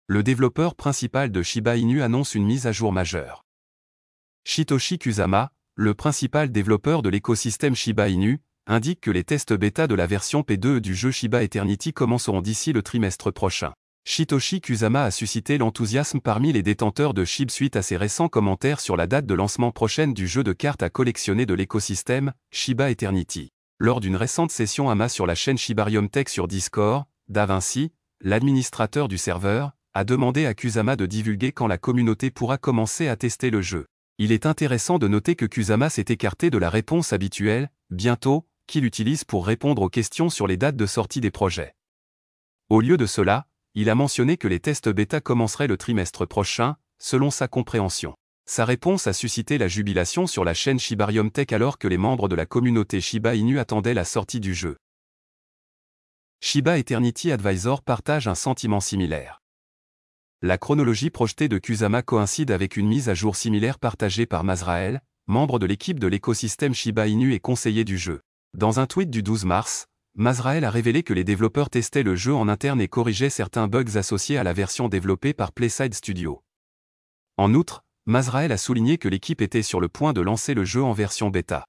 Le développeur principal de Shiba Inu annonce une mise à jour majeure. Shitoshi Kusama, le principal développeur de l'écosystème Shiba Inu, indique que les tests bêta de la version P2 du jeu Shiba Eternity commenceront d'ici le trimestre prochain. Shitoshi Kusama a suscité l'enthousiasme parmi les détenteurs de SHIB suite à ses récents commentaires sur la date de lancement prochaine du jeu de cartes à collectionner de l'écosystème, Shiba Eternity. Lors d'une récente session AMA sur la chaîne Shibarium Tech sur Discord, DaVinci, l'administrateur du serveur, a demandé à Kusama de divulguer quand la communauté pourra commencer à tester le jeu. Il est intéressant de noter que Kusama s'est écarté de la réponse habituelle, bientôt, qu'il utilise pour répondre aux questions sur les dates de sortie des projets. Au lieu de cela, il a mentionné que les tests bêta commenceraient le trimestre prochain, selon sa compréhension. Sa réponse a suscité la jubilation sur la chaîne Shibarium Tech alors que les membres de la communauté Shiba Inu attendaient la sortie du jeu. Shiba Eternity Advisor partage un sentiment similaire. La chronologie projetée de Kusama coïncide avec une mise à jour similaire partagée par Mazrael, membre de l'équipe de l'écosystème Shiba Inu et conseiller du jeu. Dans un tweet du 12 mars, Mazrael a révélé que les développeurs testaient le jeu en interne et corrigeaient certains bugs associés à la version développée par Playside Studio. En outre, Mazrael a souligné que l'équipe était sur le point de lancer le jeu en version bêta.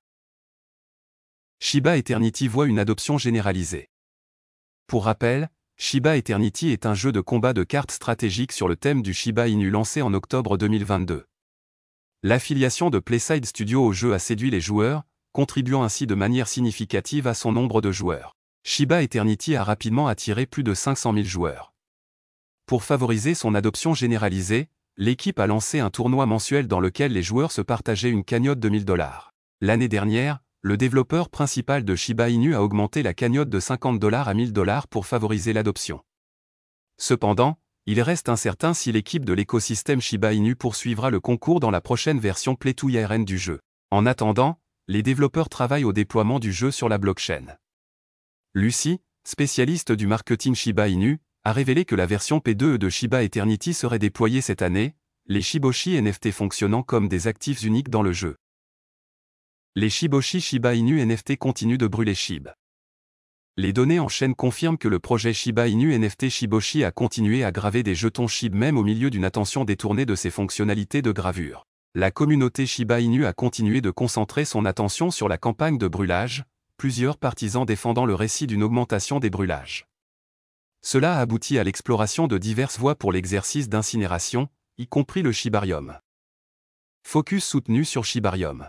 Shiba Eternity voit une adoption généralisée. Pour rappel, Shiba Eternity est un jeu de combat de cartes stratégiques sur le thème du Shiba Inu lancé en octobre 2022. L'affiliation de Playside Studio au jeu a séduit les joueurs, contribuant ainsi de manière significative à son nombre de joueurs. Shiba Eternity a rapidement attiré plus de 500 000 joueurs. Pour favoriser son adoption généralisée, l'équipe a lancé un tournoi mensuel dans lequel les joueurs se partageaient une cagnotte de 1000 $. L'année dernière, le développeur principal de Shiba Inu a augmenté la cagnotte de 50 $ à 1000 $ pour favoriser l'adoption. Cependant, il reste incertain si l'équipe de l'écosystème Shiba Inu poursuivra le concours dans la prochaine version Play to Earn du jeu. En attendant, les développeurs travaillent au déploiement du jeu sur la blockchain. Lucy, spécialiste du marketing Shiba Inu, a révélé que la version P2 de Shiba Eternity serait déployée cette année, les Shiboshi NFT fonctionnant comme des actifs uniques dans le jeu. Les Shiboshi Shiba Inu NFT continuent de brûler SHIB. Les données en chaîne confirment que le projet Shiba Inu NFT Shiboshi a continué à graver des jetons SHIB même au milieu d'une attention détournée de ses fonctionnalités de gravure. La communauté Shiba Inu a continué de concentrer son attention sur la campagne de brûlage, plusieurs partisans défendant le récit d'une augmentation des brûlages. Cela a abouti à l'exploration de diverses voies pour l'exercice d'incinération, y compris le Shibarium. Focus soutenu sur Shibarium.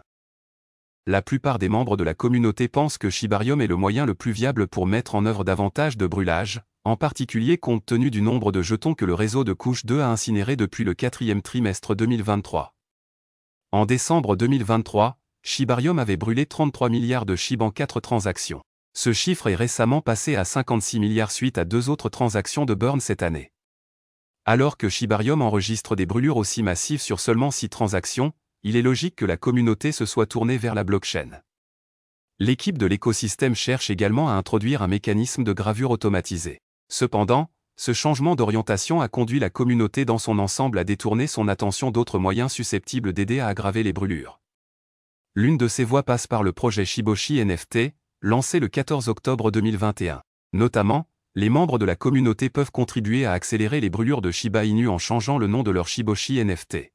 La plupart des membres de la communauté pensent que Shibarium est le moyen le plus viable pour mettre en œuvre davantage de brûlage, en particulier compte tenu du nombre de jetons que le réseau de couche 2 a incinéré depuis le 4e trimestre 2023. En décembre 2023, Shibarium avait brûlé 33 milliards de SHIB en 4 transactions. Ce chiffre est récemment passé à 56 milliards suite à 2 autres transactions de burn cette année. Alors que Shibarium enregistre des brûlures aussi massives sur seulement 6 transactions, il est logique que la communauté se soit tournée vers la blockchain. L'équipe de l'écosystème cherche également à introduire un mécanisme de gravure automatisé. Cependant, ce changement d'orientation a conduit la communauté dans son ensemble à détourner son attention d'autres moyens susceptibles d'aider à aggraver les brûlures. L'une de ces voies passe par le projet Shiboshi NFT, lancé le 14 octobre 2021. Notamment, les membres de la communauté peuvent contribuer à accélérer les brûlures de Shiba Inu en changeant le nom de leur Shiboshi NFT.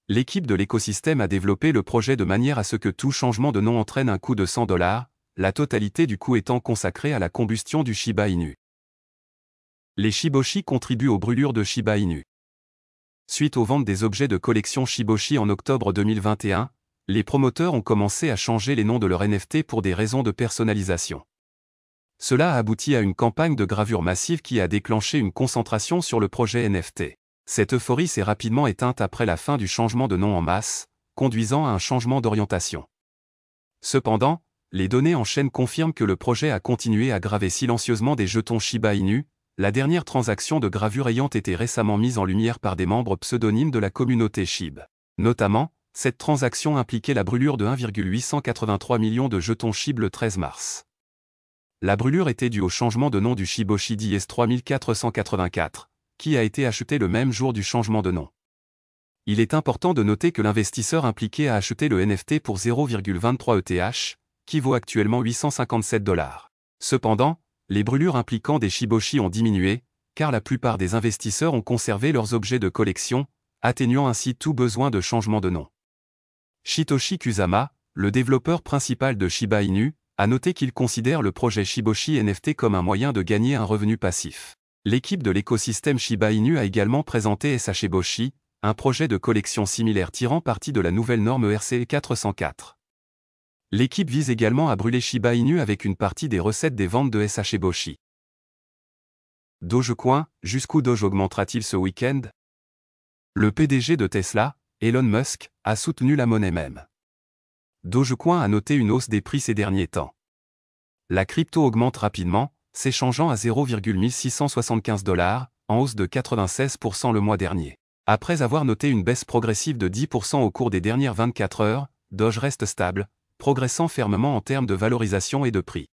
L'équipe de l'écosystème a développé le projet de manière à ce que tout changement de nom entraîne un coût de 100 $, la totalité du coût étant consacrée à la combustion du Shiba Inu. Les Shiboshi contribuent aux brûlures de Shiba Inu. Suite aux ventes des objets de collection Shiboshi en octobre 2021, les promoteurs ont commencé à changer les noms de leurs NFT pour des raisons de personnalisation. Cela a abouti à une campagne de gravure massive qui a déclenché une concentration sur le projet NFT. Cette euphorie s'est rapidement éteinte après la fin du changement de nom en masse, conduisant à un changement d'orientation. Cependant, les données en chaîne confirment que le projet a continué à graver silencieusement des jetons Shiba Inu, la dernière transaction de gravure ayant été récemment mise en lumière par des membres pseudonymes de la communauté SHIB. Notamment, cette transaction impliquait la brûlure de 1,883 million de jetons SHIB le 13 mars. La brûlure était due au changement de nom du Shiboshi DS 3484, qui a été acheté le même jour du changement de nom. Il est important de noter que l'investisseur impliqué a acheté le NFT pour 0,23 ETH, qui vaut actuellement 857 $. Cependant, les brûlures impliquant des Shiboshi ont diminué, car la plupart des investisseurs ont conservé leurs objets de collection, atténuant ainsi tout besoin de changement de nom. Shitoshi Kusama, le développeur principal de Shiba Inu, a noté qu'il considère le projet Shiboshi NFT comme un moyen de gagner un revenu passif. L'équipe de l'écosystème Shiba Inu a également présenté Sasheboshi, un projet de collection similaire tirant parti de la nouvelle norme ERC 404. L'équipe vise également à brûler Shiba Inu avec une partie des recettes des ventes de Sasheboshi. Dogecoin, jusqu'où Doge augmentera-t-il ce week-end? Le PDG de Tesla, Elon Musk, a soutenu la monnaie même. Dogecoin a noté une hausse des prix ces derniers temps. La crypto augmente rapidement, s'échangeant à 0,1675 $, en hausse de 96% le mois dernier. Après avoir noté une baisse progressive de 10% au cours des dernières 24 heures, Doge reste stable, progressant fermement en termes de valorisation et de prix.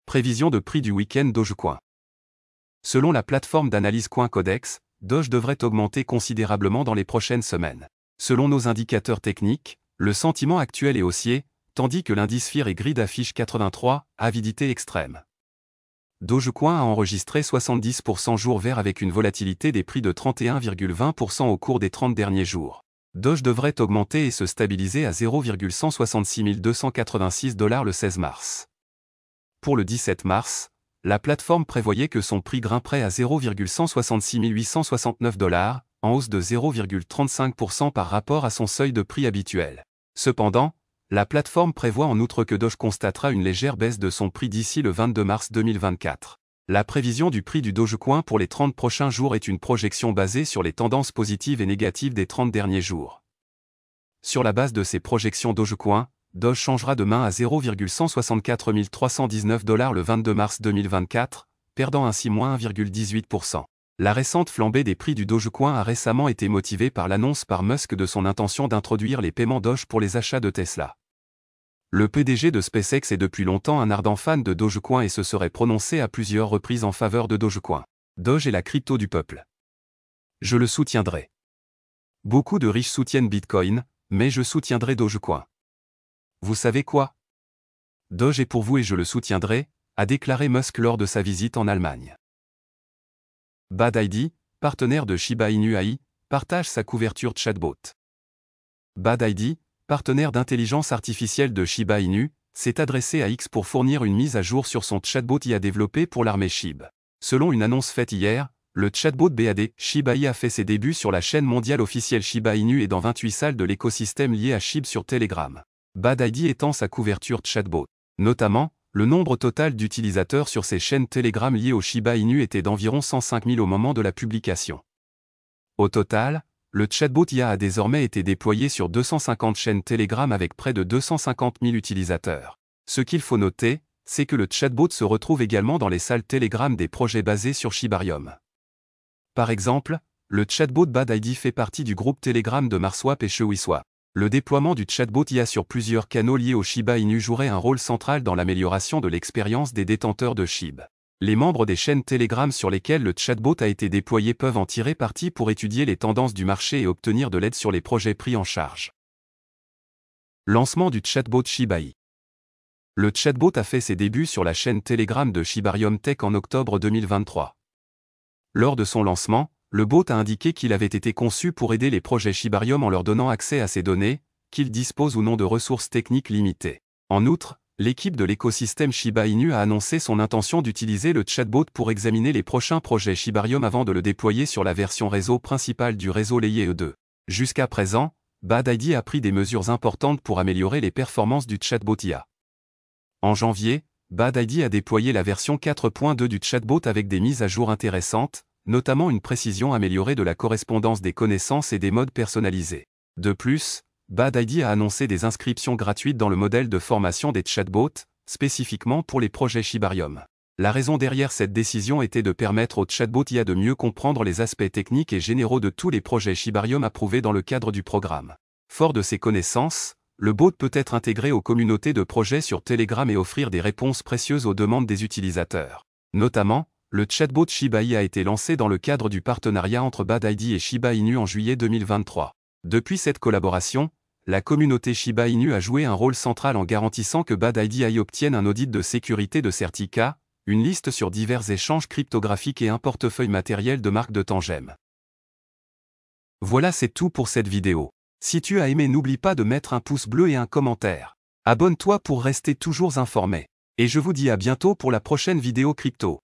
Prévision de prix du week-end Dogecoin. Selon la plateforme d'analyse CoinCodex, Doge devrait augmenter considérablement dans les prochaines semaines. Selon nos indicateurs techniques, le sentiment actuel est haussier, tandis que l'indice Fear et Greed affiche 83, avidité extrême. Dogecoin a enregistré 70% jour vert avec une volatilité des prix de 31,20% au cours des 30 derniers jours. Doge devrait augmenter et se stabiliser à 0,166286 $ le 16 mars. Pour le 17 mars, la plateforme prévoyait que son prix grimperait à 0,166869 $, en hausse de 0,35% par rapport à son seuil de prix habituel. Cependant, la plateforme prévoit en outre que Doge constatera une légère baisse de son prix d'ici le 22 mars 2024. La prévision du prix du Dogecoin pour les 30 prochains jours est une projection basée sur les tendances positives et négatives des 30 derniers jours. Sur la base de ces projections Dogecoin, Doge changera demain à 0,164319 $ le 22 mars 2024, perdant ainsi moins 1,18%. La récente flambée des prix du Dogecoin a récemment été motivée par l'annonce par Musk de son intention d'introduire les paiements Doge pour les achats de Tesla. Le PDG de SpaceX est depuis longtemps un ardent fan de Dogecoin et se serait prononcé à plusieurs reprises en faveur de Dogecoin. Doge est la crypto du peuple. Je le soutiendrai. Beaucoup de riches soutiennent Bitcoin, mais je soutiendrai Dogecoin. Vous savez quoi? Doge est pour vous et je le soutiendrai, a déclaré Musk lors de sa visite en Allemagne. Bad ID, partenaire de Shiba Inu AI, partage sa couverture chatbot. Bad ID, partenaire d'intelligence artificielle de Shiba Inu, s'est adressé à X pour fournir une mise à jour sur son chatbot IA développé pour l'armée SHIB. Selon une annonce faite hier, le chatbot BAD Shiba AI a fait ses débuts sur la chaîne mondiale officielle Shiba Inu et dans 28 salles de l'écosystème lié à SHIB sur Telegram. Bad ID étend sa couverture chatbot. Notamment, le nombre total d'utilisateurs sur ces chaînes Telegram liées au Shiba Inu était d'environ 105 000 au moment de la publication. Au total, le chatbot IA a désormais été déployé sur 250 chaînes Telegram avec près de 250 000 utilisateurs. Ce qu'il faut noter, c'est que le chatbot se retrouve également dans les salles Telegram des projets basés sur Shibarium. Par exemple, le chatbot Bad ID fait partie du groupe Telegram de Marswap et Chewiswap. Le déploiement du chatbot IA sur plusieurs canaux liés au Shiba Inu jouerait un rôle central dans l'amélioration de l'expérience des détenteurs de SHIB. Les membres des chaînes Telegram sur lesquelles le chatbot a été déployé peuvent en tirer parti pour étudier les tendances du marché et obtenir de l'aide sur les projets pris en charge. Lancement du chatbot Shiba Inu. Le chatbot a fait ses débuts sur la chaîne Telegram de Shibarium Tech en octobre 2023. Lors de son lancement, le bot a indiqué qu'il avait été conçu pour aider les projets Shibarium en leur donnant accès à ces données, qu'ils disposent ou non de ressources techniques limitées. En outre, l'équipe de l'écosystème Shiba Inu a annoncé son intention d'utiliser le chatbot pour examiner les prochains projets Shibarium avant de le déployer sur la version réseau principale du réseau Layer E2. Jusqu'à présent, Bad ID a pris des mesures importantes pour améliorer les performances du chatbot IA. En janvier, Bad ID a déployé la version 4.2 du chatbot avec des mises à jour intéressantes, notamment une précision améliorée de la correspondance des connaissances et des modes personnalisés. De plus, Bad ID a annoncé des inscriptions gratuites dans le modèle de formation des chatbots, spécifiquement pour les projets Shibarium. La raison derrière cette décision était de permettre aux chatbots IA de mieux comprendre les aspects techniques et généraux de tous les projets Shibarium approuvés dans le cadre du programme. Fort de ces connaissances, le bot peut être intégré aux communautés de projets sur Telegram et offrir des réponses précieuses aux demandes des utilisateurs. Notamment, le chatbot Shiba Inu a été lancé dans le cadre du partenariat entre Bad ID et Shiba Inu en juillet 2023. Depuis cette collaboration, la communauté Shiba Inu a joué un rôle central en garantissant que Bad ID AI obtienne un audit de sécurité de Certica, une liste sur divers échanges cryptographiques et un portefeuille matériel de marque de Tangem. Voilà, c'est tout pour cette vidéo. Si tu as aimé, n'oublie pas de mettre un pouce bleu et un commentaire. Abonne-toi pour rester toujours informé. Et je vous dis à bientôt pour la prochaine vidéo crypto.